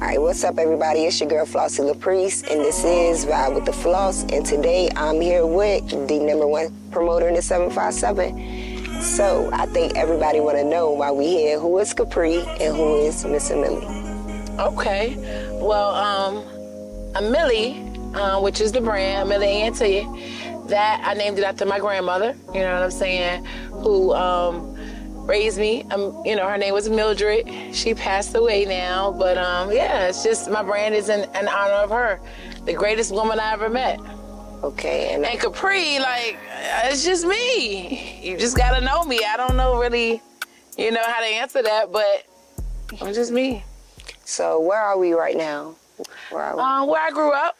Alright, what's up everybody? It's your girl Flossy LaPriest, and this is Vibe with the Floss, and today I'm here with the #1 promoter in the 757. So I think everybody want to know why we here. Who is Capri and who is Miss Millie? Okay, well, I'm Millie, which is the brand, Millie Auntie. That I named it after my grandmother, you know what I'm saying, who raised me. Her name was Mildred. She passed away now, but yeah, it's just my brand is in honor of her, the greatest woman I ever met. Okay, and Capri, like, it's just me. You just gotta know me. I don't know really, how to answer that, but I'm just me. So where are we right now? Where I grew up.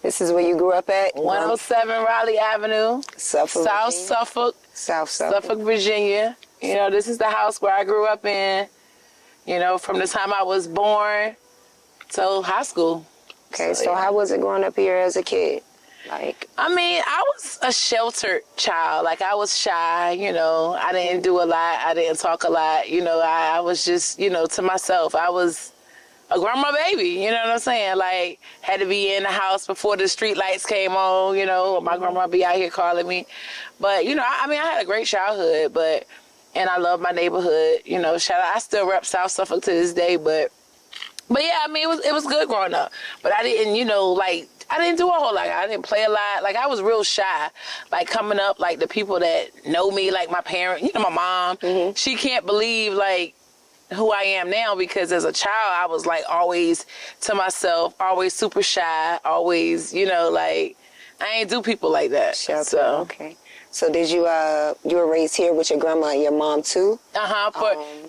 This is where you grew up at? 107 Raleigh Avenue, South Suffolk, Virginia. This is the house where I grew up in, from the time I was born till high school. Okay, so how was it growing up here as a kid? I was a sheltered child. Like, I was shy, I didn't do a lot. I didn't talk a lot. I was just, to myself. I was a grandma baby, you know what I'm saying? Like, had to be in the house before the street lights came on, my grandma be out here calling me. But, I had a great childhood, and I love my neighborhood, shout out. I still rep South Suffolk to this day, but yeah, it was good growing up. But I didn't, I didn't do a whole lot. I didn't play a lot. Like, I was real shy. Like, coming up, like, the people that know me, like my parents, my mom, she can't believe, like, who I am now, because as a child, I was, like, always to myself, always super shy, always, I ain't do people like that. Okay. So did you were raised here with your grandma and your mom too?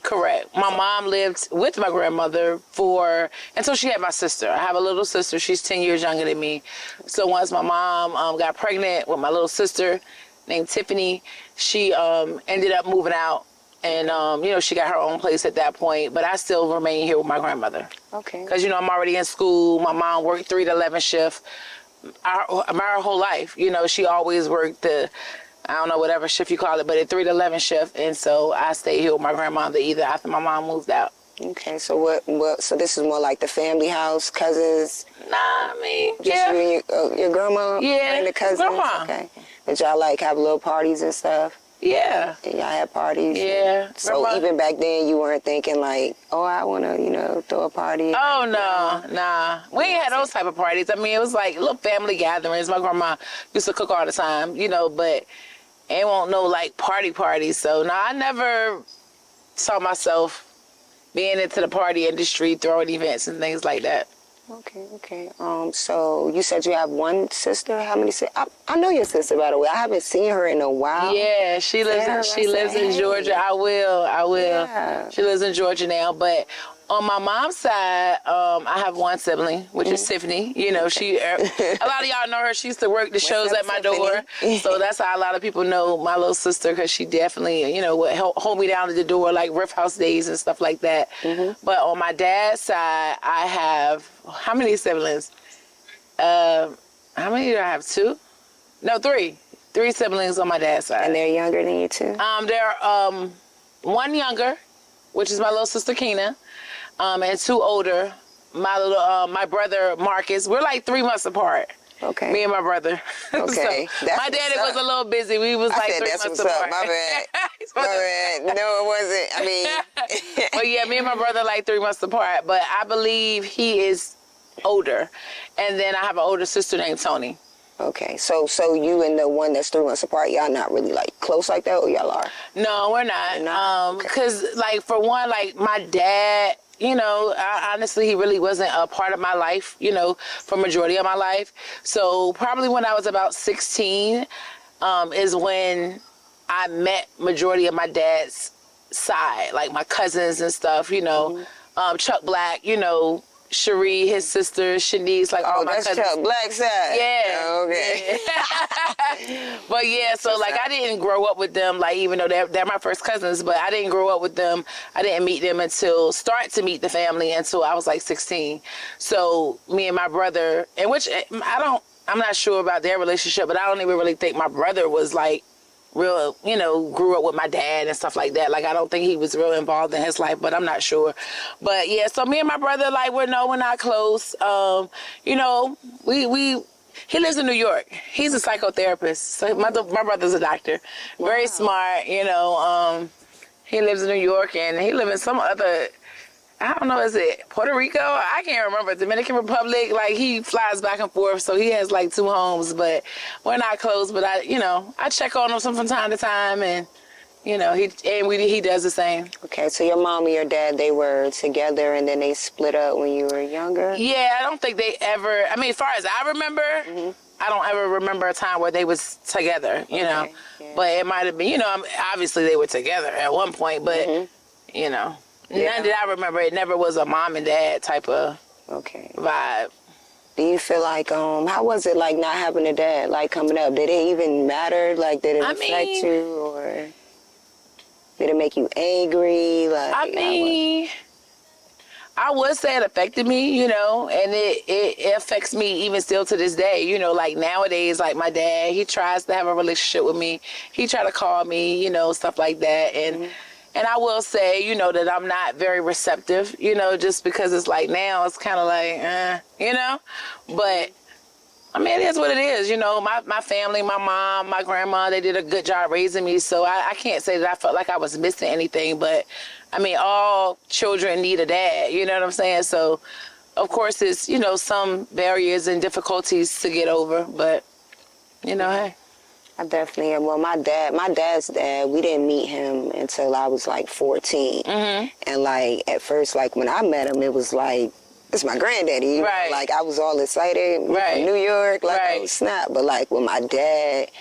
Correct. My mom lived with my grandmother until she had my sister. I have a little sister. She's 10 years younger than me. So once my mom got pregnant with my little sister named Tiffany, she ended up moving out. And, she got her own place at that point. But I still remain here with my grandmother. Okay. Because, I'm already in school. My mom worked 3 to 11 shift our whole life. She always worked I don't know, whatever shift you call it, but a 3 to 11 shift. And so I stayed here with my grandmother either after my mom moved out. Okay, so what? So this is more like the family house, cousins? Nah, just you and your grandma? Yeah, and the cousins? Grandma. Okay. Did y'all have little parties and stuff? Yeah. And y'all had parties? Yeah. So grandma, even back then you weren't thinking like, oh, I want to, throw a party? Oh, no, nah. We ain't had those type of parties. It was like little family gatherings. My grandma used to cook all the time, but it won't no like parties. So no, I never saw myself being into the party industry, throwing events and things like that. Okay. So you said you have one sister. How many sisters? I know your sister, by the way. I haven't seen her in a while. Yeah, she lives in Georgia. I will. Yeah. She lives in Georgia now, but on my mom's side, I have one sibling, which is Tiffany. She. A lot of y'all know her. She used to work the shows at my door, so that's how a lot of people know my little sister, because she definitely, would hold me down at the door, like Riff House days and stuff like that. But on my dad's side, I have how many siblings? How many do I have? 2? No, 3. 3 siblings on my dad's side. And they're younger than you too? They're one younger, which is my little sister Keena. And 2 older. My brother Marcus. We're like 3 months apart. Okay. Me and my brother. Okay. So my daddy was a little busy. We was like 3 months apart. My bad. No, it wasn't. But yeah, me and my brother like 3 months apart. But I believe he is older. And then I have an older sister named Tony. Okay, so you and the one that's 3 months apart, y'all not really like close like that, or y'all are? No, we're not. Because like, for one, like my dad, honestly, he really wasn't a part of my life, for majority of my life. So probably when I was about 16 is when I met majority of my dad's side, like my cousins and stuff, Chuck Black, Cherie, his sister, Shanice, like all my cousins. Chuck Black's side. Yeah. Oh, okay. Yeah. But yeah, so like I didn't grow up with them, like even though they're my first cousins, but I didn't grow up with them. I didn't meet them start to meet the family until I was like 16. So me and my brother, and which I'm not sure about their relationship, but I don't even really think my brother was like real, grew up with my dad and stuff like that. Like, I don't think he was real involved in his life, but I'm not sure. But yeah, so me and my brother, like, we're not close. He lives in New York. He's a psychotherapist. So my brother's a doctor. Very smart, he lives in New York, and he lives in some other, I don't know, is it Puerto Rico? I can't remember. Dominican Republic. Like, he flies back and forth, so he has like 2 homes, but we're not close. But I check on him from time to time, and he does the same. Okay, so your mom and your dad, they were together and then they split up when you were younger? Yeah, I don't think they ever, as far as I remember, I don't ever remember a time where they was together, Yeah. But it might have been, obviously they were together at one point, but, none that I remember. It never was a mom and dad type of vibe. Do you feel like, how was it like not having a dad, like coming up? Did it even matter? Like, did it affect you, or did it make you angry? Like, I would say it affected me, and it affects me even still to this day. Like nowadays, like my dad, he tries to have a relationship with me. He try to call me, stuff like that. And I will say, that I'm not very receptive, just because it's like now it's kind of like, But, it is what it is. My family, my mom, my grandma, they did a good job raising me. So I can't say that I felt like I was missing anything. But, all children need a dad. You know what I'm saying? So, of course, it's, some barriers and difficulties to get over. But, hey. I definitely am. Well, my dad's dad, we didn't meet him until I was like 14. And like at first, like when I met him, it was like, it's my granddaddy. Right. Like I was all excited. Right. From New York, like Right. oh snap. But like with my dad,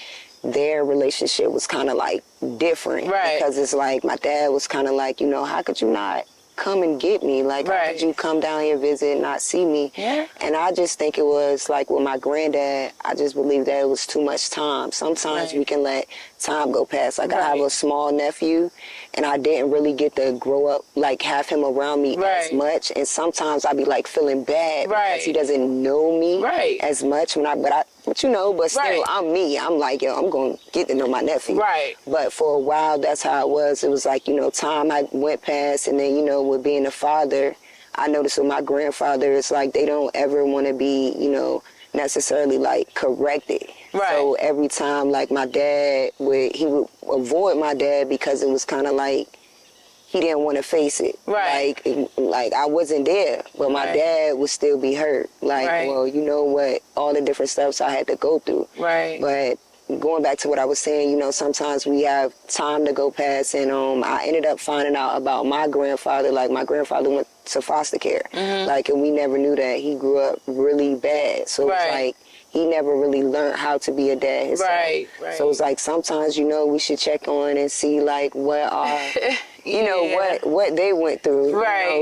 their relationship was kind of like different. Right. Because it's like my dad was kind of like, how could you not come and get me? Like, how could you come down here, visit, and not see me? Yeah. And I just think it was like with my granddad, I just believe that it was too much time. Sometimes we can let time go past. Like I have a small nephew, and I didn't really get to grow up, like have him around me as much. And sometimes I be like feeling bad because he doesn't know me as much. But still, I'm me. I'm like, I'm going to get to know my nephew. Right. But for a while, that's how it was. It was like, time I went past, and then, with being a father, I noticed with my grandfather, it's like they don't ever want to be, necessarily like corrected. Right. So every time, like my dad he would avoid my dad because it was kind of like he didn't want to face it. Right. Like I wasn't there, but my dad would still be hurt. Like, well, you know what? All the different steps I had to go through. Right. But going back to what I was saying, sometimes we have time to go past, and I ended up finding out about my grandfather. Like my grandfather went to foster care, like, and we never knew that he grew up really bad. So it's like he never really learned how to be a dad himself. Right. So it's like sometimes we should check on and see like what are what they went through,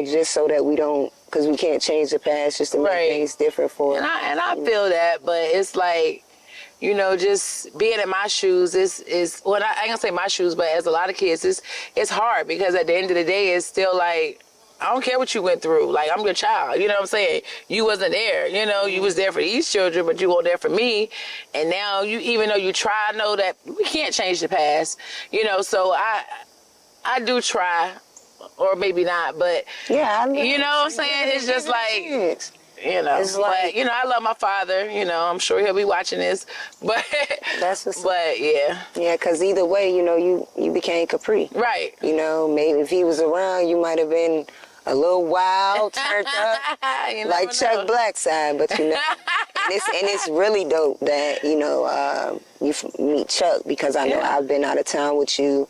just so that we don't, because we can't change the past, just to make things different for us. And I feel that, but it's like, just being in my shoes is well, I ain't gonna say my shoes, but as a lot of kids, it's hard, because at the end of the day, it's still like, I don't care what you went through. Like, I'm your child. You know what I'm saying? You wasn't there. You was there for these children, but you weren't there for me. And now, even though you try, I know that we can't change the past. So I do try, or maybe not, but I know. You know what I'm saying? It's just like, it's like, but, I love my father. I'm sure he'll be watching this, but that's what's but yeah, because either way, you became Capri, right? Maybe if he was around, you might have been a little wild, turned up, like Chuck Blackside, but and it's really dope that you meet Chuck, because I know I've been out of town with you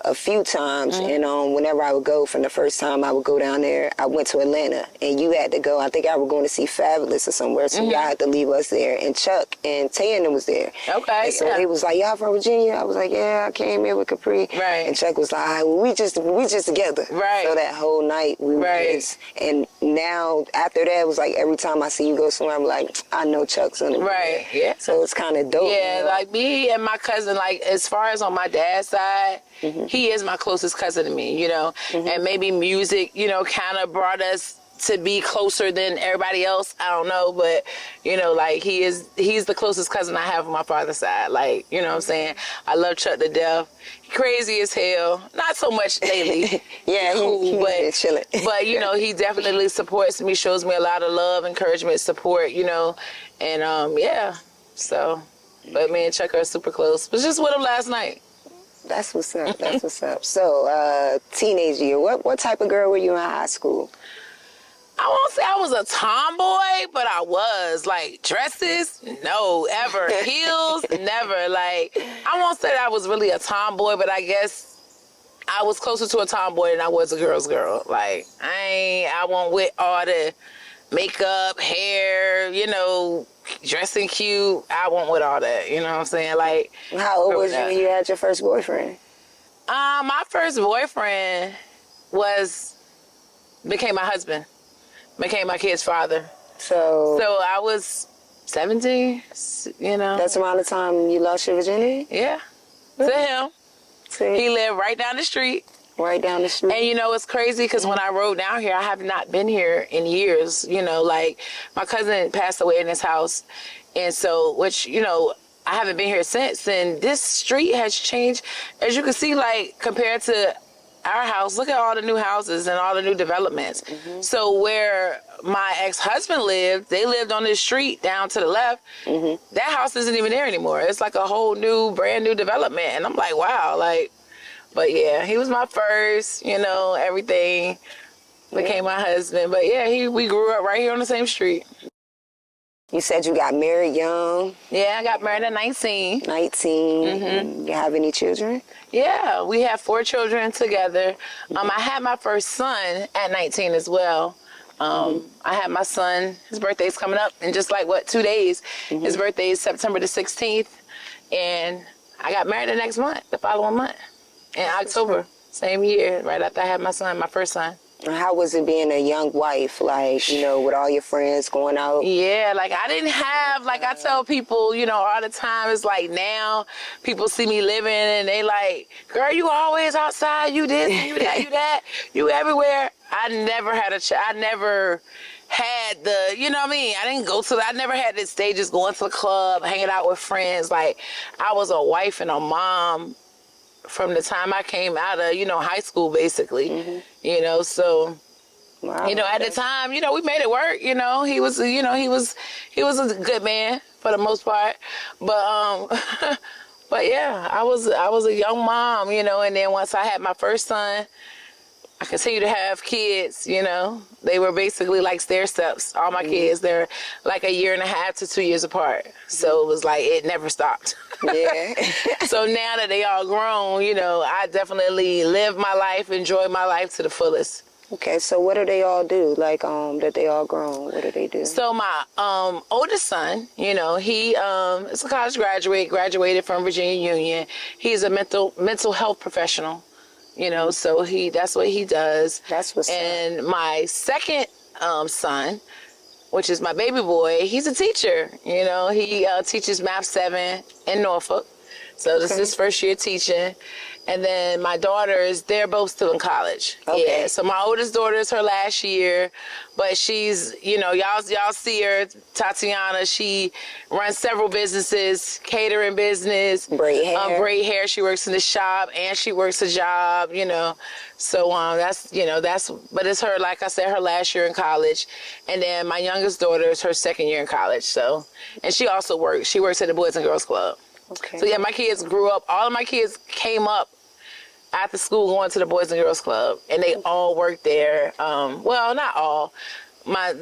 a few times, and whenever I would go, from the first time I would go down there, I went to Atlanta, and you had to go. I think I was going to see Fabulous or somewhere, so y'all had to leave us there, and Chuck and Taylor was there. Okay. And so they was like, y'all from Virginia? I was like, yeah, I came here with Capri. Right. And Chuck was like, all right, well, we just together. Right. So that whole night we were just, and now after that, it was like every time I see you go somewhere, I'm like, I know Chuck's on it. Right. Yeah. So it's kind of dope. Yeah, like me and my cousin, like as far as on my dad's side, he is my closest cousin to me, and maybe music, kind of brought us to be closer than everybody else. I don't know, but you know, like he's the closest cousin I have on my father's side. Like, you know what I'm saying? I love Chuck to death. He crazy as hell. Not so much lately. Yeah, cool, but chilling. But you know, he definitely supports me, shows me a lot of love, encouragement, support. You know, and yeah. So, but me and Chuck are super close. Was just with him last night. That's what's up. That's what's up. So, teenage year. What type of girl were you in high school? I won't say I was a tomboy, but I was. Like, dresses, no, ever. Heels, never. Like, I won't say that I was really a tomboy, but I guess I was closer to a tomboy than I was a girl's girl. Like, I won't with all the makeup, hair, you know, dressing cute. I won't with all that, you know what I'm saying? Like, how old was you when you had your first boyfriend? My first boyfriend became my husband. Became my kid's father. So I was 17, you know. That's around the time you lost your virginity? Yeah. To him. He lived right down the street. Right down the street. And you know, it's crazy because when I rode down here, I have not been here in years. You know, like my cousin passed away in this house. And so, which, you know, I haven't been here since. And this street has changed. As you can see, like, compared to our house, look at all the new houses and all the new developments. Mm-hmm. So where my ex-husband lived, they lived on this street down to the left. Mm-hmm. That house isn't even there anymore. It's like a whole new, brand new development. And I'm like, wow, like, but yeah, he was my first, you know, everything became my husband. But yeah, we grew up right here on the same street. You said you got married young. Yeah, I got married at 19. 19. Mm-hmm. You have any children? Yeah, we have 4 children together. I had my first son at 19 as well. I had my son, his birthday's coming up in just like, 2 days. Mm-hmm. His birthday is September the 16th. And I got married the next month, the following month, in October, same year, right after I had my son, my first son. How was it being a young wife, like, you know, with all your friends going out? Yeah, like, I didn't have, like, I tell people, you know, all the time, it's like now people see me living and they like, girl, you always outside, you this, you that, you that, you everywhere. I never had I never had the, you know what I mean? I never had the stages going to the club, hanging out with friends. Like, I was a wife and a mom from the time I came out of, you know, high school, basically, you know, so, wow, you know, at the time, you know, we made it work, you know, he was a good man for the most part, but, but yeah, I was a young mom, you know, and then once I had my first son, I continue to have kids, you know. They were basically like stair steps. All my kids, they're like 1.5 years to 2 years apart. So it was like, it never stopped. Yeah. So now that they all grown, you know, I definitely live my life, enjoy my life to the fullest. Okay, so what do they all do? Like, that they all grown, what do they do? So my oldest son, you know, he is a college graduated from Virginia Union. He's a mental health professional. You know, so that's what he does. That's what's And my second son, which is my baby boy, he's a teacher. You know, he teaches Math 7 in Norfolk. So this is his first year teaching. And then my daughters, they're both still in college. Okay. Yeah. So my oldest daughter is her last year, but she's, you know, y'all see her, Tatiana. She runs several businesses, catering business, braid hair. She works in the shop and she works a job, you know. So but it's her, like I said, her last year in college. And then my youngest daughter is her second year in college. So, and she also works. She works at the Boys and Girls Club. Okay. So yeah, my kids grew up. All of my kids came up after school going to the Boys and Girls Club, and they all worked there. Well, not all. My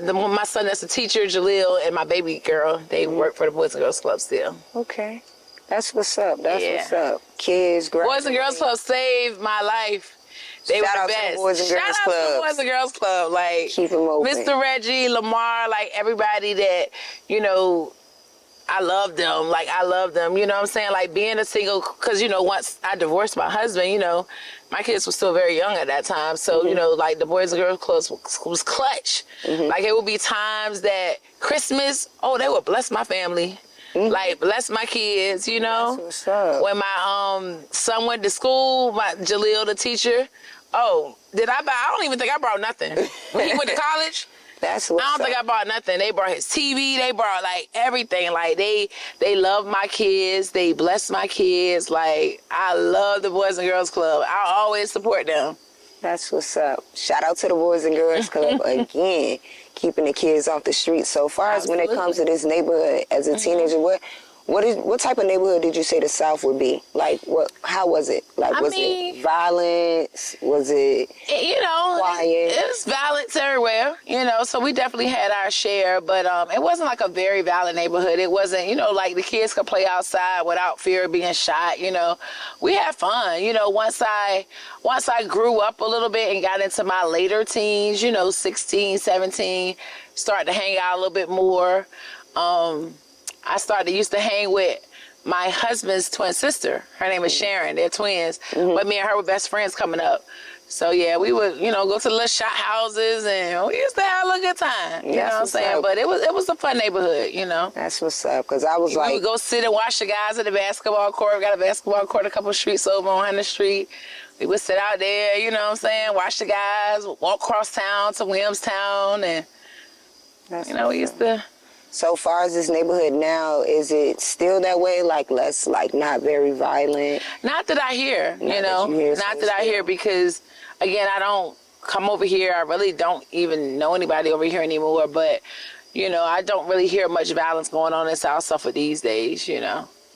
son that's a teacher, Jaleel, and my baby girl, they work for the Boys and Girls Club still. Okay, that's what's up. That's what's up. Kids, Boys and Girls Club saved my life. They Shout were out the best. To the Boys and Girls Shout Club. out to the Boys and Girls Club. Like, keep them open. Mr. Reggie, Lamar, like everybody that, you know, I love them. Like, I love them. You know what I'm saying? Like, being a single, because, you know, once I divorced my husband, you know, my kids were still very young at that time. So, you know, like, the Boys and Girls Club was clutch. Like, it would be times that Christmas, they would bless my family. Like, bless my kids, you know? That's what's up. When my son went to school, my Jaleel, the teacher, Oh, did I buy? I don't even think I brought nothing. When he went to college, That's I what's don't think I bought nothing. They brought his TV. They brought like everything. Like they love my kids. They bless my kids. Like I love the Boys and Girls Club. I always support them. That's what's up. Shout out to the Boys and Girls Club again, keeping the kids off the street. So far as when it comes to this neighborhood, as a teenager, what type of neighborhood did you say the South would be? Like what? How was it? Like was it violence? Was it quiet? It was violence everywhere. So we definitely had our share, but it wasn't like a very violent neighborhood. It wasn't like the kids could play outside without fear of being shot. We had fun. Once I grew up a little bit and got into my later teens, 16, 17, started to hang out a little bit more. I used to hang with my husband's twin sister. Her name is Sharon. They're twins. But me and her were best friends coming up. So, yeah, we would, go to the little shot houses, and we used to have a little good time. You know what I'm saying? But it was a fun neighborhood, That's what's up, because I was we would go sit and watch the guys at the basketball court. We got a basketball court a couple streets over on 100th Street. We would sit out there, you know what I'm saying, watch the guys, walk across town to Williamstown, and, we used to... So far as this neighborhood now, is it still that way? Like less, like not very violent? Not that I hear, Not that I hear because, again, I don't come over here. I really don't even know anybody over here anymore. But, I don't really hear much violence going on in South Suffolk these days,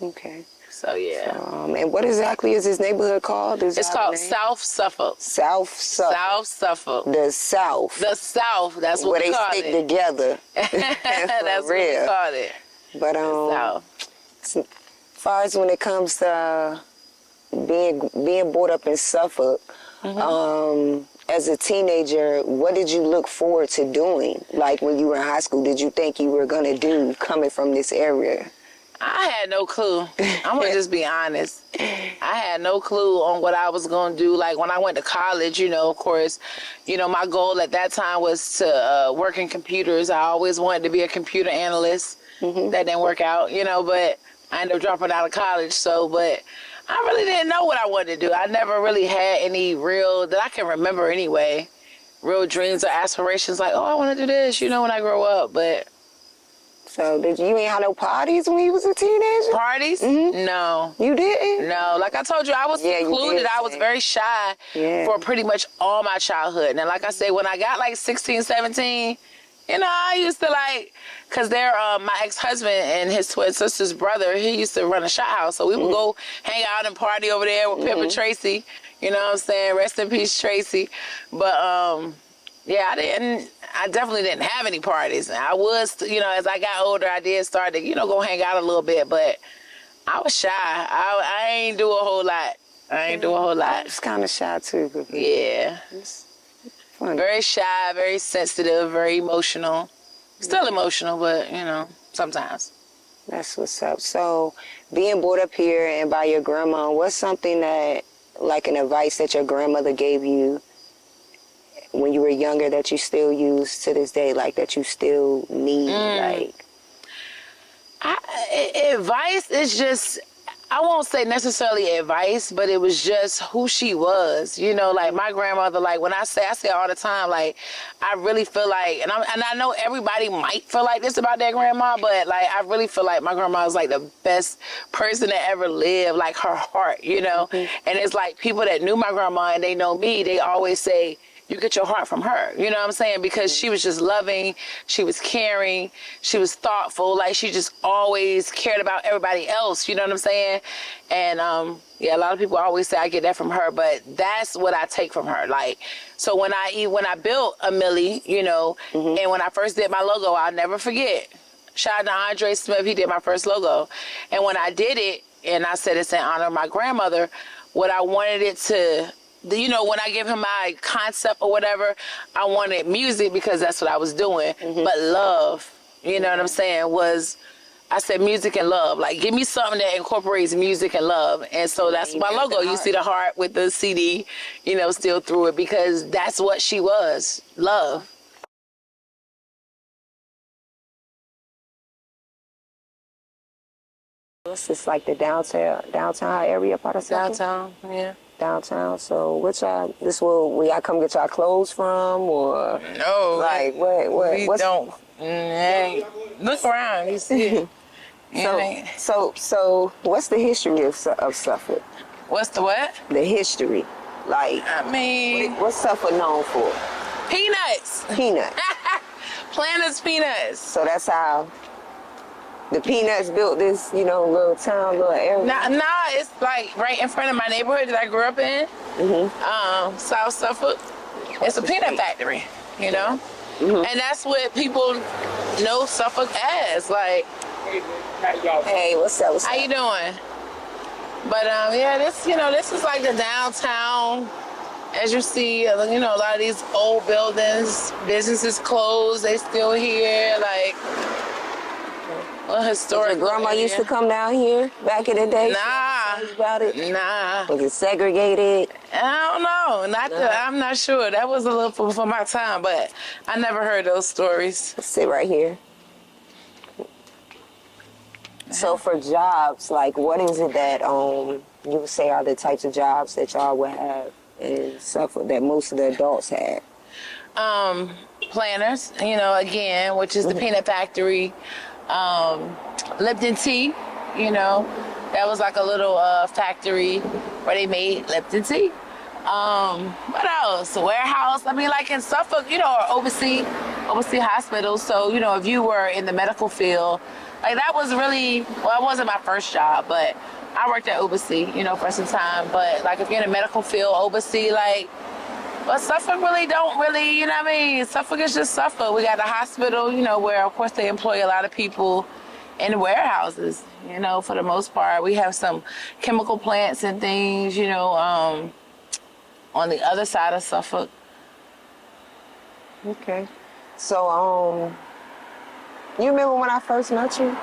Okay. So, yeah. And what exactly is this neighborhood called? It's called South Suffolk. South Suffolk. South Suffolk. The South. The South. That's what we call it. Where they stick together. That's what we call it. But as far as when it comes to being brought up in Suffolk, as a teenager, what did you look forward to doing? Like when you were in high school, did you think you were going to do coming from this area? I had no clue. I'm going to just be honest. I had no clue on what I was going to do. Like when I went to college, of course, my goal at that time was to work in computers. I always wanted to be a computer analyst. That didn't work out, but I ended up dropping out of college. But I really didn't know what I wanted to do. I never really had any real, that I can remember anyway, real dreams or aspirations like, oh, I want to do this, when I grow up. But... So, you ain't have no parties when you was a teenager? Parties? No. You didn't? No. Like I told you, I was secluded. I was very shy for pretty much all my childhood. And like I said, when I got like 16, 17, I used to because they're my ex-husband and his twin sister's brother, he used to run a shot house. So we would go hang out and party over there with Pippa Tracy. You know what I'm saying? Rest in peace, Tracy. But, yeah, I definitely didn't have any parties. I was, as I got older, I did start to, go hang out a little bit, but I was shy. I ain't do a whole lot. I was kind of shy, too. Yeah. It's funny. Very shy, very sensitive, very emotional. Still emotional, but, sometimes. That's what's up. So, being brought up here and by your grandma, what's something that, like an advice that your grandmother gave you when you were younger that you still use to this day, like that you still need, advice is just, I won't say necessarily advice, but it was just who she was. Like my grandmother, like when I say all the time, like I really feel like, and I know everybody might feel like this about their grandma, but like I really feel like my grandma was like the best person that ever lived, like her heart, And it's like people that knew my grandma and they know me, they always say, you get your heart from her, you know what I'm saying? Because she was just loving, she was caring, she was thoughtful, like she just always cared about everybody else, you know what I'm saying? And a lot of people always say I get that from her, but that's what I take from her. Like, so when I built a Millie, and when I first did my logo, I'll never forget. Shout out to Andre Smith, he did my first logo. And when I did it, and I said it's in honor of my grandmother, what I wanted it to, when I give him my concept or whatever, I wanted music because that's what I was doing. But love, you know what I'm saying, I said music and love. Like, give me something that incorporates music and love. And so that's my logo. You see the heart with the CD, still through it because that's what she was, love. This is like the downtown area part of Suffolk? Downtown, yeah. downtown. So this where y'all come get y'all clothes from, or No, like we what's, don't. Hey, look around, you see it. So what's the history of Suffolk? What's the what? The history, like I mean, what's Suffolk known for? peanuts. Peanuts. Planters peanuts. So that's how the Peanuts built this, little town, little area. Nah, it's like right in front of my neighborhood that I grew up in. South Suffolk. It's a peanut factory, and that's what people know Suffolk as. Like, Hey, what's up? how you doing? But yeah, this is like the downtown. As you see, a lot of these old buildings, businesses closed, they still here. Like, well, historic. Your grandma used to come down here back in the day? Nah. About it? Nah. Was it segregated? I don't know. I'm not sure. That was a little before my time, but I never heard those stories. Let's sit right here. So for jobs, like what is it that you would say are the types of jobs that y'all would have in Suffolk that most of the adults had? Planters, again, which is the peanut factory. Lipton tea, that was like a little factory where they made Lipton tea. What else? A warehouse. I mean, like in Suffolk, or oversee hospitals. So, if you were in the medical field, like that was really, well, it wasn't my first job, but I worked at oversee, for some time. But like if you're in the medical field, oversee, like, but Suffolk don't really, Suffolk is just Suffolk. We got a hospital, where of course they employ a lot of people in the warehouses, for the most part. We have some chemical plants and things, on the other side of Suffolk. Okay. So, you remember when I first met you?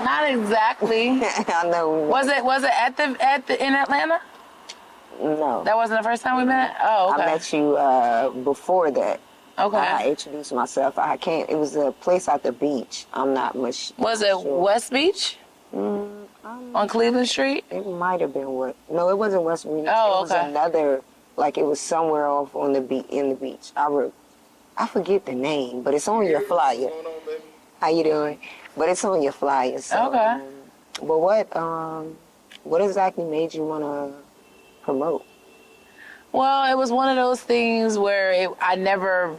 Not exactly. I know. Was it in Atlanta? No. That wasn't the first time we met? Oh, okay. I met you before that. Okay. I introduced myself. It was a place at the beach. I'm not much. Was it sure. West Beach? On Cleveland Street? It might have been No, it wasn't West Beach. Oh, it was another, like it was somewhere off on the in the beach. I forget the name, but it's on your flyer. What's going on, baby? How you doing? But it's on your flyer. So, Okay. But what exactly made you want to promote? Well, it was one of those things where I never,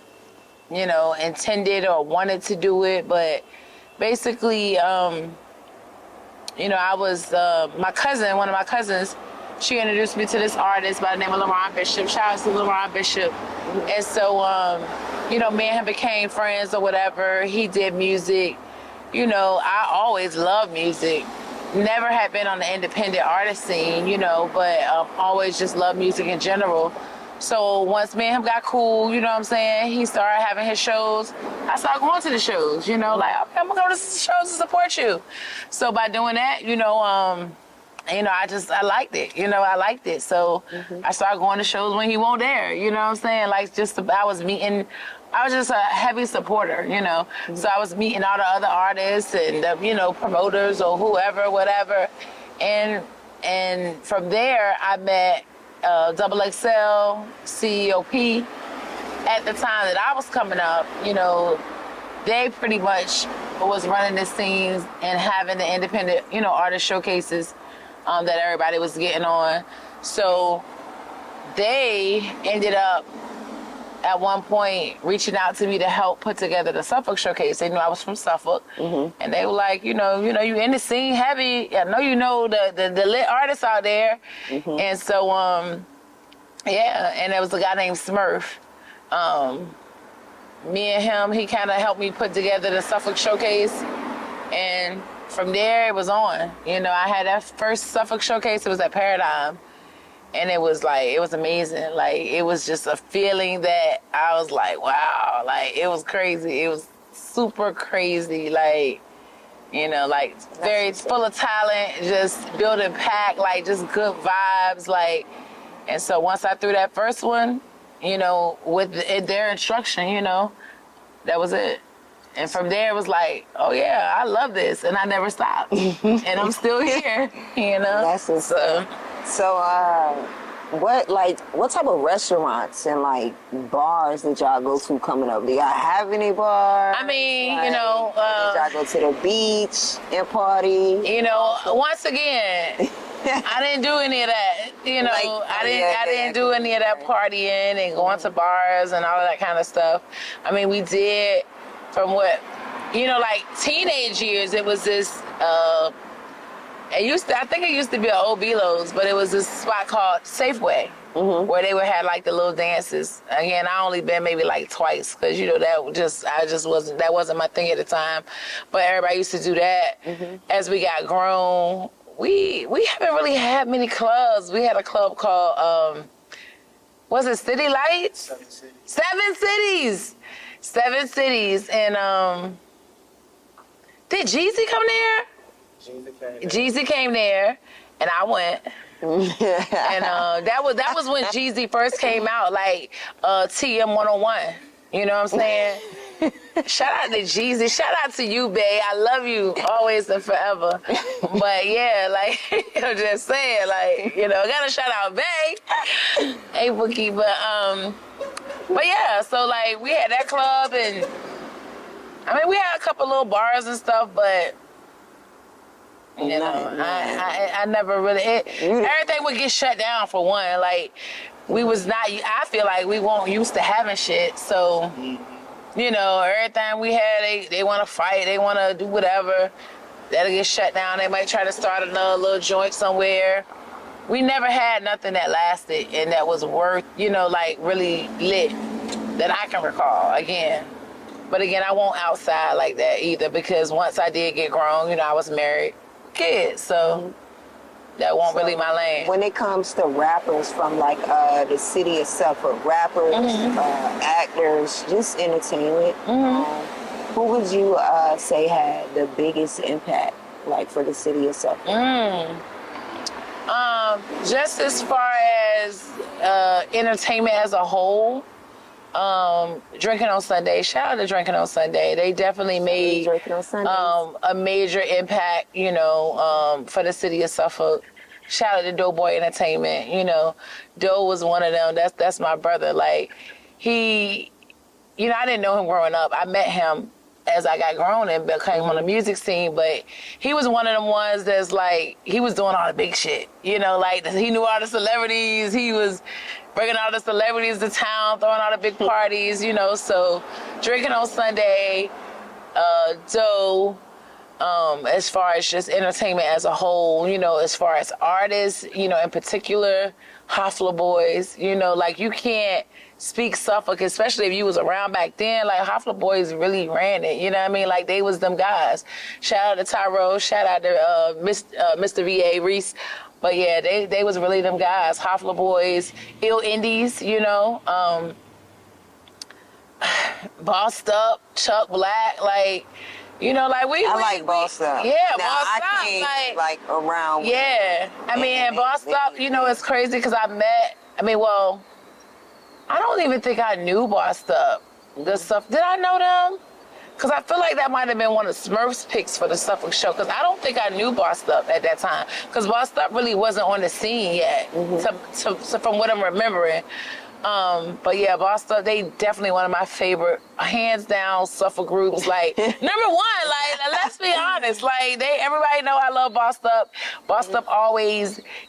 intended or wanted to do it, but basically, I was, one of my cousins, she introduced me to this artist by the name of LaRon Bishop. Shout out to LaRon Bishop. And so, me and him became friends or whatever. He did music. I always loved music. Never had been on the independent artist scene, but always just loved music in general. So once me and him got cool, he started having his shows. I started going to the shows, like, okay, I'm gonna go to shows to support you. So by doing that, I liked it. I liked it. So I started going to shows when he wasn't there. Like I was just a heavy supporter, So I was meeting all the other artists and, promoters or whoever, whatever. And from there, I met XXL, CEOP. At the time that I was coming up, they pretty much was running the scenes and having the independent, artist showcases that everybody was getting on. So they ended up at one point reaching out to me to help put together the Suffolk showcase. They knew I was from Suffolk, and they were like, you in the scene heavy. I know you know the lit artists out there, and so and there was a guy named Smurf. Me and him, he kind of helped me put together the Suffolk showcase, and from there it was on. I had that first Suffolk showcase. It was at Paradigm. And it was amazing. Like, it was just a feeling that I was like, wow, like, it was crazy. It was super crazy. Like, very full of talent, just building pack, like, just good vibes. Like, and so once I threw that first one, with their instruction, that was it. And from there, it was like, oh, yeah, I love this. And I never stopped. And I'm still here, That's what's up. So, what type of restaurants and like bars did y'all go to coming up? Do y'all have any bars? I mean, Like, you know, did y'all go to the beach and party? you know, once again, I didn't do any of that. You know, Like, I didn't do any of that partying and going to bars and all of that kind of stuff. I mean, we did from what, you know, like teenage years. It was this. I think it used to be an Old Belos, but it was this spot called Safeway, where they would have like the little dances. Again, I only been maybe like twice, because you know that wasn't my thing at the time. But everybody used to do that. As we got grown, we haven't really had many clubs. We had a club called was it City Lights? Seven Cities, and did Jeezy come there? Jeezy came there, and I went. And that was when Jeezy first came out, like TM 101. You know what I'm saying? Shout out to Jeezy. Shout out to you, babe. I love you always and forever. But yeah, like I'm just saying, like, you know, gotta shout out, babe. Hey, Bookie, but yeah, so like we had that club, and I mean we had a couple little bars and stuff, but. You know, I never really. Everything would get shut down for one. Like, we was not. I feel like we weren't used to having shit. So, you know, everything we had, they want to fight. They want to do whatever. That'll get shut down. They might try to start another little joint somewhere. We never had nothing that lasted and that was worth, you know, like really lit that I can recall. Again. But again, I won't outside like that either, because once I did get grown, you know, I was married. Kids, so that won't really my lane. When it comes to rappers from like the city itself, or rappers, actors, just entertainment, who would you say had the biggest impact, like for the city itself? Just as far as entertainment as a whole. Drinking on Sunday. Shout out to Drinking on Sunday. They definitely made a major impact, you know, for the city of Suffolk. Shout out to Doughboy Entertainment. You know, Doe was one of them. That's my brother. Like, he, you know, I didn't know him growing up. I met him as I got grown and became on the music scene, but he was one of them ones that's like, he was doing all the big shit. You know, like he knew all the celebrities. He was bringing all the celebrities to town, throwing all the big parties, you know. So Drinking on Sunday, Doe, as far as just entertainment as a whole, you know, as far as artists, you know, in particular, Hoffler Boys, you know, like you can't speak Suffolk, especially if you was around back then. Like Hoffler Boys really ran it, you know what I mean? Like they was them guys. Shout out to Tyro, shout out to Mr. V.A. Reese. But yeah, they was really them guys. Hoffler Boys, Ill Indies, you know, Bossed Up, Chuck Black, like, you know, like I like Bossed Up. Yeah, now, Bossed Up. I like around. Yeah, I mean, and Bossed Up, you know, it's crazy because I don't even think I knew Bossed Up. The stuff, did I know them? Because I feel like that might have been one of Smurf's picks for the Suffolk show. Because I don't think I knew Bossed Up at that time. Because Bossed Up really wasn't on the scene yet, so from what I'm remembering. But yeah, Bossed Up, they definitely one of my favorite, hands down, Suffolk groups. Like, number one, like, let's be honest. Like, everybody know I love Bossed Up. Bossed Up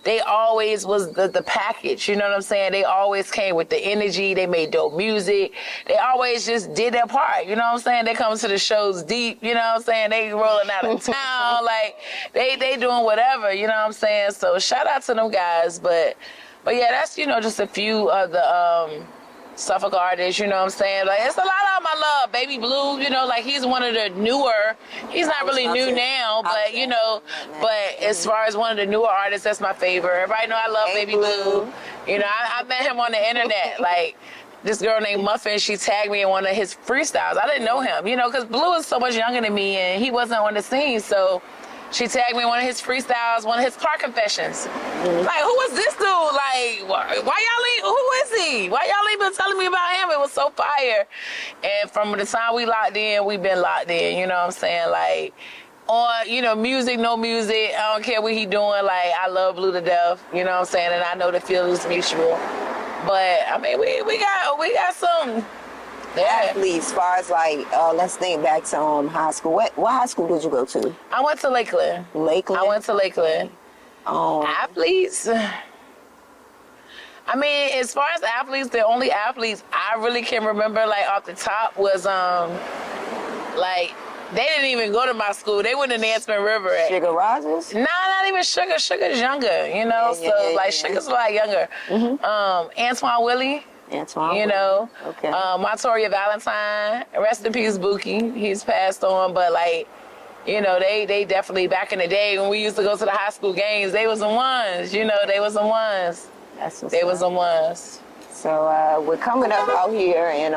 they always was the package, you know what I'm saying? They always came with the energy. They made dope music. They always just did their part, you know what I'm saying? They come to the shows deep, you know what I'm saying? They rolling out of town, like, they doing whatever, you know what I'm saying? So shout out to them guys, But yeah, that's, you know, just a few of the Suffolk artists, you know what I'm saying? Like, it's a lot of them I love. Baby Blue, you know, like, he's one of the newer, he's not really new now, but, you know, but as far as one of the newer artists, that's my favorite. Everybody know I love Baby Blue. You know, I met him on the internet, like, this girl named Muffin, she tagged me in one of his freestyles. I didn't know him, you know, because Blue is so much younger than me, and he wasn't on the scene, so she tagged me in one of his freestyles, one of his car confessions. Like, who was this dude? Like, why y'all who is he? Why y'all even telling me about him? It was so fire. And from the time we locked in, we've been locked in, you know what I'm saying? Like, on, you know, music, no music, I don't care what he doing. Like, I love Blue to death, you know what I'm saying? And I know the feeling's mutual. But I mean, we got some. Yeah. Athletes, as far as like, let's think back to high school. What high school did you go to? I went to Lakeland. Lakeland? I went to Lakeland. Athletes. I mean, as far as athletes, the only athletes I really can remember, like, off the top was, like, they didn't even go to my school. They went to Nansemond River. Sugar Rogers? Nah, not even Sugar. Sugar's younger, you know? Sugar's a lot younger. Antoine Willie. Antoine. You know? Okay. Montoria Valentine. Rest in peace, Buki. He's passed on, but, like, you know, they definitely, back in the day when we used to go to the high school games, they was the ones, you know, they was the ones. They was the ones. So we're coming up out here and,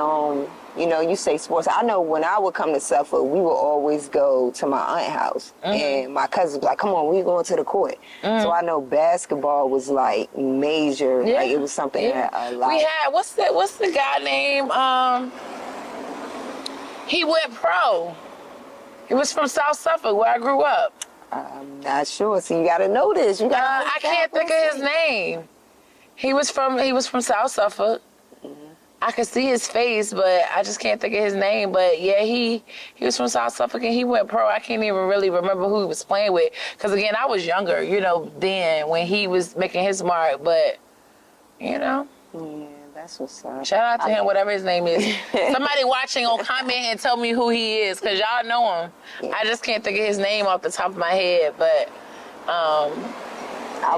you know, you say sports. I know when I would come to Suffolk, we would always go to my aunt's house. And my cousins was like, come on, we going to the court. So I know basketball was like major. Yeah. Like it was something that a lot. We had, what's the guy name? He went pro. He was from South Suffolk where I grew up. I'm not sure. So you got to know this. You got. I can't think of his name. He was from South Suffolk. I could see his face, but I just can't think of his name. But yeah, he was from South Suffolk and he went pro. I can't even really remember who he was playing with. Because again, I was younger, you know, then when he was making his mark. But, you know. Yeah, that's what's up. Shout out to him, whatever his name is. Somebody watching will comment and tell me who he is, because y'all know him. Yeah. I just can't think of his name off the top of my head. But, I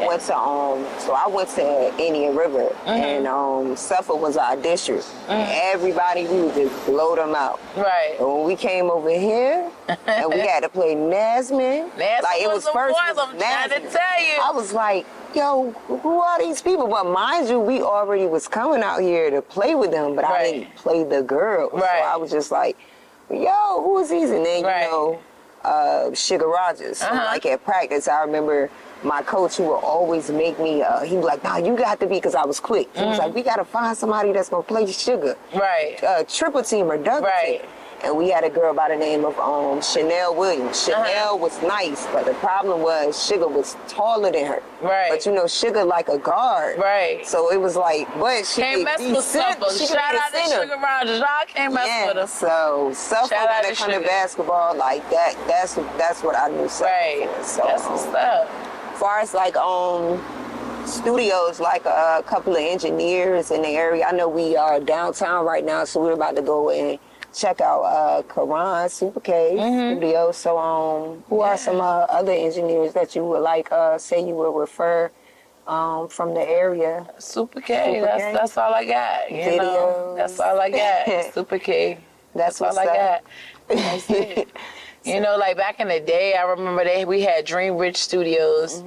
went to Indian River, and Suffolk was our district. Everybody, we would just blow them out. right. And when we came over here, and we had to play Nasman, like it was first. I'm trying to Nasman. tell you. I was like, yo, who are these people? But mind you, we already was coming out here to play with them, but I didn't play the girls. Right. So I was just like, yo, who is these? And then, you know, Sugar Rogers. So like at practice, I remember my coach, he would always make me, he'd be like, nah, you got to be, because I was quick. He was like, we got to find somebody that's going to play Sugar. Right. Triple team or double team. And we had a girl by the name of Chanel Williams. Chanel was nice, but the problem was Sugar was taller than her. Right. But you know, Sugar like a guard. Right. So it was like, but she Can't mess with Suffolk. Shout out to Sugar Rogers. Y'all can't mess with her. So Suffolk when it comes to basketball, like that's what I knew Suffolk for. So, that's what's up. As far as like studios, like a couple of engineers in the area. I know we are downtown right now, so we're about to go and check out Karan Super K studio. So who are some other engineers that you would like say you would refer from the area? Super K, that's all I got. You know, that's all I got. Super K. That's all I got. That's it. You know, like back in the day, I remember we had Dream Rich Studios.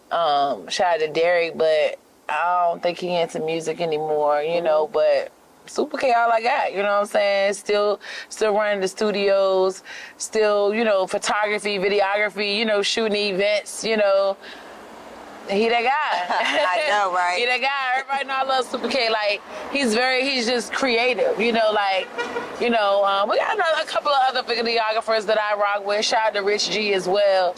Shout out to Derek, but I don't think he into music anymore, you know, but Super K, all I got, you know what I'm saying? Still running the studios, still, you know, photography, videography, you know, shooting events, you know. He that guy. I know, right? He that guy. Everybody know I love Super K. Like, he's just creative, you know, like, you know, we got a couple of other videographers that I rock with. Shout out to Rich G as well.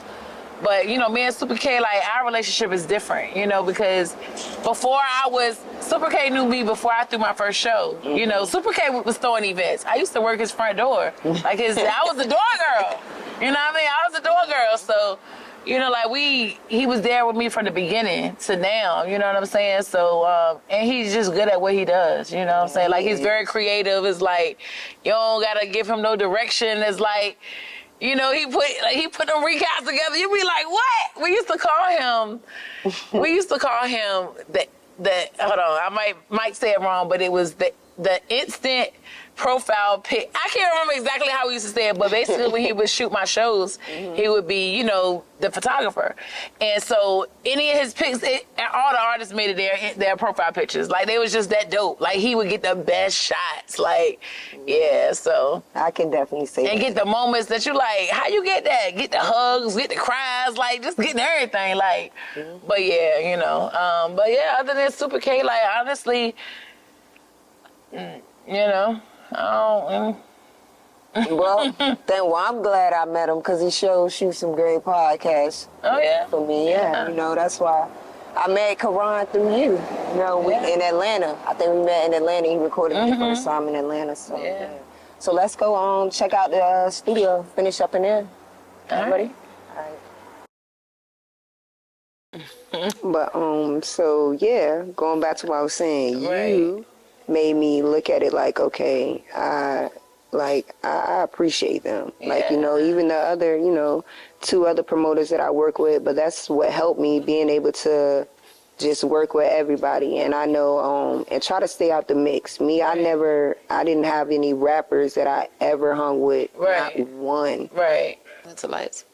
But, you know, me and Super K, like, our relationship is different, you know, because Super K knew me before I threw my first show. You know, Super K was throwing events. I used to work his front door. Like, I was the door girl. You know what I mean? I was the door girl. So, you know, like he was there with me from the beginning to now, you know what I'm saying? So, and he's just good at what he does, you know what I'm saying? Like, he's very creative. It's like, you don't gotta give him no direction. It's like, you know, he put them recaps together. You be like, what? We used to call him the hold on, I might say it wrong, but it was the instant profile pic. I can't remember exactly how we used to say it, but basically when he would shoot my shows, he would be, you know, the photographer. And so any of his pics, all the artists made it their profile pictures. Like, they was just that dope. Like, he would get the best shots. Like, yeah, so. I can definitely say and that. get the moments that you like, how you get that? Get the hugs, get the cries, like, just getting everything. Like, but yeah, you know. But yeah, other than Super K, like, honestly, you know, I Well, I'm glad I met him because he shows you some great podcasts. Oh, yeah? For me, yeah. You know, that's why I met Karan through you. You know, in Atlanta. I think we met in Atlanta. He recorded the first time in Atlanta. So, yeah. So let's go on, check out the studio, finish up in there. All Ready? All right. But, so, yeah, going back to what I was saying, you made me look at it like, okay, I appreciate them. Yeah. Like, you know, even the other, you know, 2 other promoters that I work with, but that's what helped me being able to just work with everybody. And I know, and try to stay out the mix. Me, I didn't have any rappers that I ever hung with. Not one. Right. That's a lights.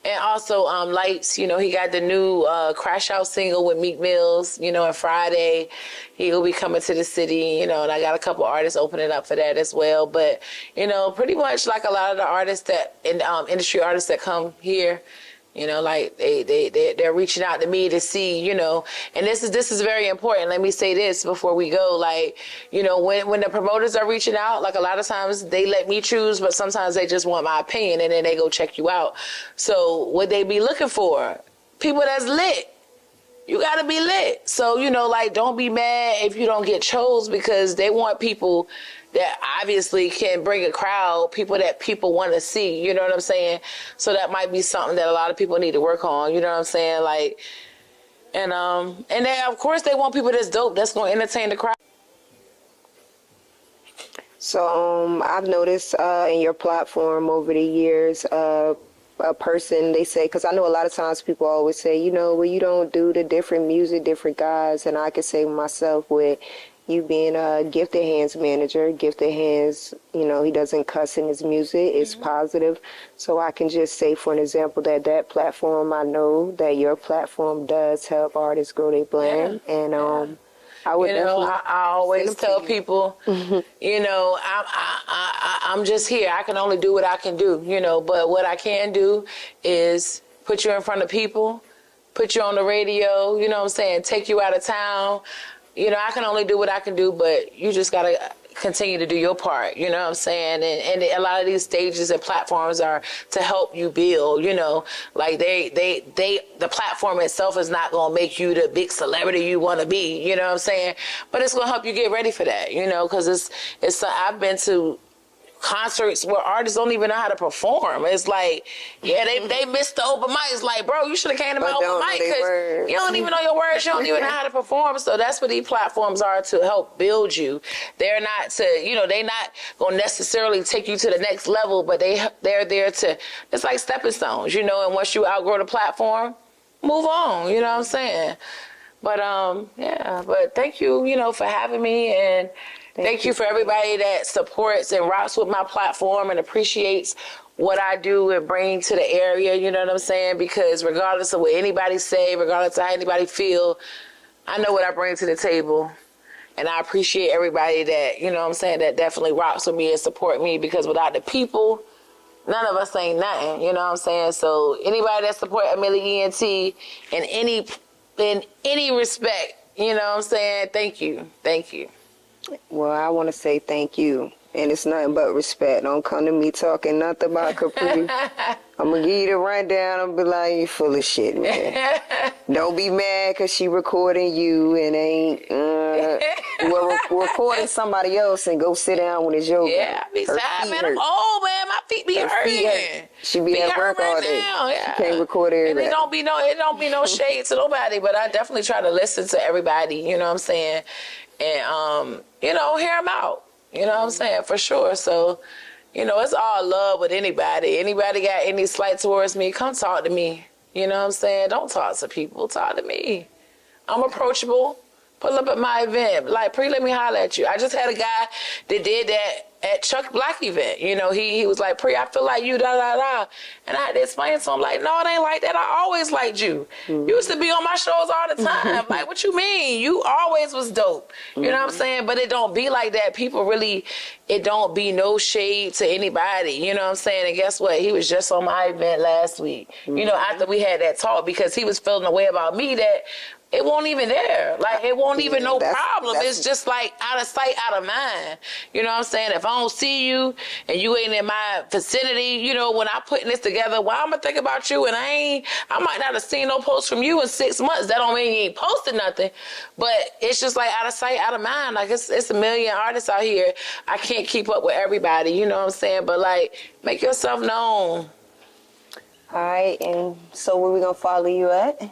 And also, Lights, you know, he got the new Crash Out single with Meek Mills, you know, and Friday he'll be coming to the city, you know, and I got a couple artists opening up for that as well. But, you know, pretty much like a lot of the artists that, industry artists that come here, you know, like they're reaching out to me to see, you know, and this is very important. Let me say this before we go. Like, you know, when the promoters are reaching out, like a lot of times they let me choose, but sometimes they just want my opinion and then they go check you out. So what they be looking for? People that's lit. You got to be lit. So, you know, like, don't be mad if you don't get chose because they want people that obviously can bring a crowd, people that people want to see, you know what I'm saying? So that might be something that a lot of people need to work on, you know what I'm saying? Like, and they, of course, they want people that's dope, that's going to entertain the crowd. So, I've noticed in your platform over the years, a person, they say, because I know a lot of times people always say, you know, well, you don't do the different music, different guys, and I can say myself with you being a Gifted Hands manager, Gifted Hands, you know, he doesn't cuss in his music, it's positive. So I can just say, for an example, that platform, I know that your platform does help artists grow their brand, and I would, you know, I always tell people, you know, I'm just here. I can only do what I can do, you know, but what I can do is put you in front of people, put you on the radio, you know what I'm saying, take you out of town. You know, I can only do what I can do, but you just got to continue to do your part, you know what I'm saying? And a lot of these stages and platforms are to help you build, you know, like the platform itself is not going to make you the big celebrity you want to be, you know what I'm saying? But it's going to help you get ready for that, you know, because I've been to concerts where artists don't even know how to perform. It's like, yeah, they missed the open mic. It's like, bro, you should have came to my open mic because you don't even know your words. You don't even know how to perform. So that's what these platforms are, to help build you. They're not to, you know, they're not going to necessarily take you to the next level, but they're there to, it's like stepping stones, you know, and once you outgrow the platform, move on, you know what I'm saying? But, yeah, but thank you, you know, for having me, and Thank you for everybody that supports and rocks with my platform and appreciates what I do and bring to the area, you know what I'm saying? Because regardless of what anybody say, regardless of how anybody feel, I know what I bring to the table. And I appreciate everybody that, you know what I'm saying, that definitely rocks with me and support me, because without the people, none of us ain't nothing, you know what I'm saying? So anybody that support Amelia ENT in any respect, you know what I'm saying, thank you. Thank you. Well, I want to say thank you, and it's nothing but respect. Don't come to me talking nothing about Capri. I'm going to give you the rundown and be like, you full of shit, man. Don't be mad because she recording you and ain't recording somebody else, and go sit down when it's your Yeah, I be tired, man. I'm old, man. My feet be hurting. She be at work all day. Yeah. She can't record everything. And it don't be no shade to nobody, but I definitely try to listen to everybody, you know what I'm saying? And, you know, hear them out, you know what I'm saying, for sure. So, you know, it's all love with anybody. Anybody got any slight towards me, come talk to me, you know what I'm saying? Don't talk to people, talk to me. I'm approachable. Pull up at my event. Like, let me holler at you. I just had a guy that did that at Chuck Black event. You know, he was like, I feel like you, da-da-da. And I had to explain to him, like, no, it ain't like that. I always liked you. You used to be on my shows all the time. Like, what you mean? You always was dope. You know what I'm saying? But it don't be like that. People really, it don't be no shade to anybody. You know what I'm saying? And guess what? He was just on my event last week. You know, after we had that talk, because he was feeling a way about me that it won't even there. Like, it won't even no That's- problem. that's- It's just like out of sight, out of mind. You know what I'm saying? If I don't see you and you ain't in my vicinity, you know, when I'm putting this together, why I'm gonna think about you? And I might not have seen no post from you in 6 months. That don't mean you ain't posted nothing. But it's just like out of sight, out of mind. Like, it's a million artists out here. I can't keep up with everybody. You know what I'm saying? But like, make yourself known. All right, and so where we gonna follow you at?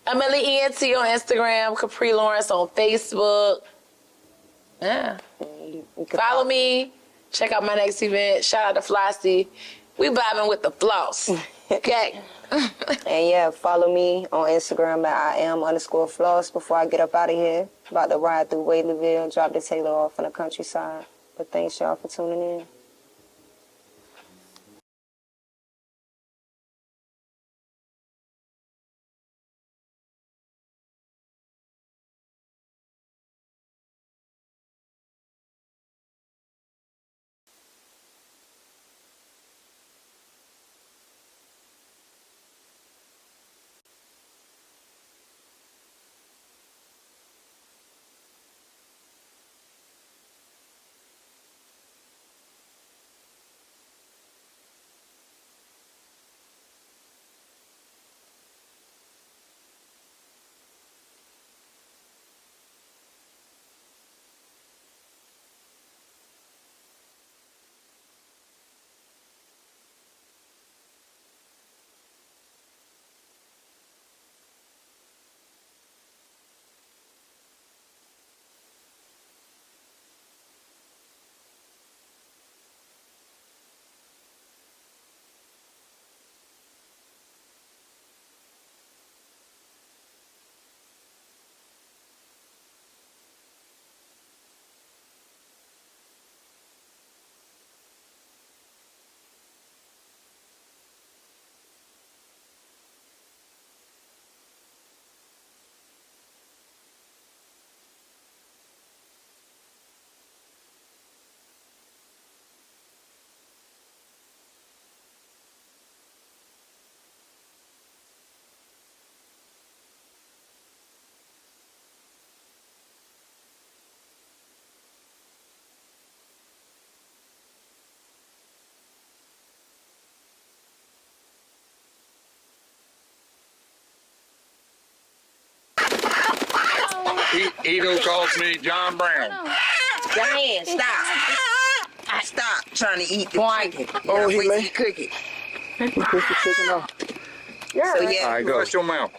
Emily ENT on Instagram, Capri Lawrence on Facebook. Yeah. You can Follow me. Check out my next event. Shout out to Flossy. We vibing with the Floss. Okay. And yeah, follow me on Instagram at @Iam_Floss before I get up out of here. About to ride through Whaleyville, drop the Taylor off on the countryside. But thanks y'all for tuning in. Edo calls me John Brown. Diane, stop. Stop trying to eat the chicken. Oh, he wait till may- you cook it. Push the chicken off. So yeah, All right, go. Shut your mouth.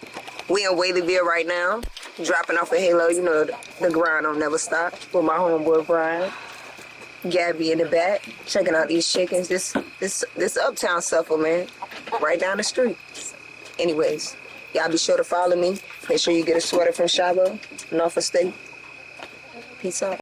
we in Whaleyville right now, dropping off a Halo. You know, the grind don't never stop. With my homeboy Brian, Gabby in the back, checking out these chickens. This uptown suffer, man, right down the street. Anyways, y'all be sure to follow me. Make sure you get a sweater from Shabo, Norfolk State. Peace out.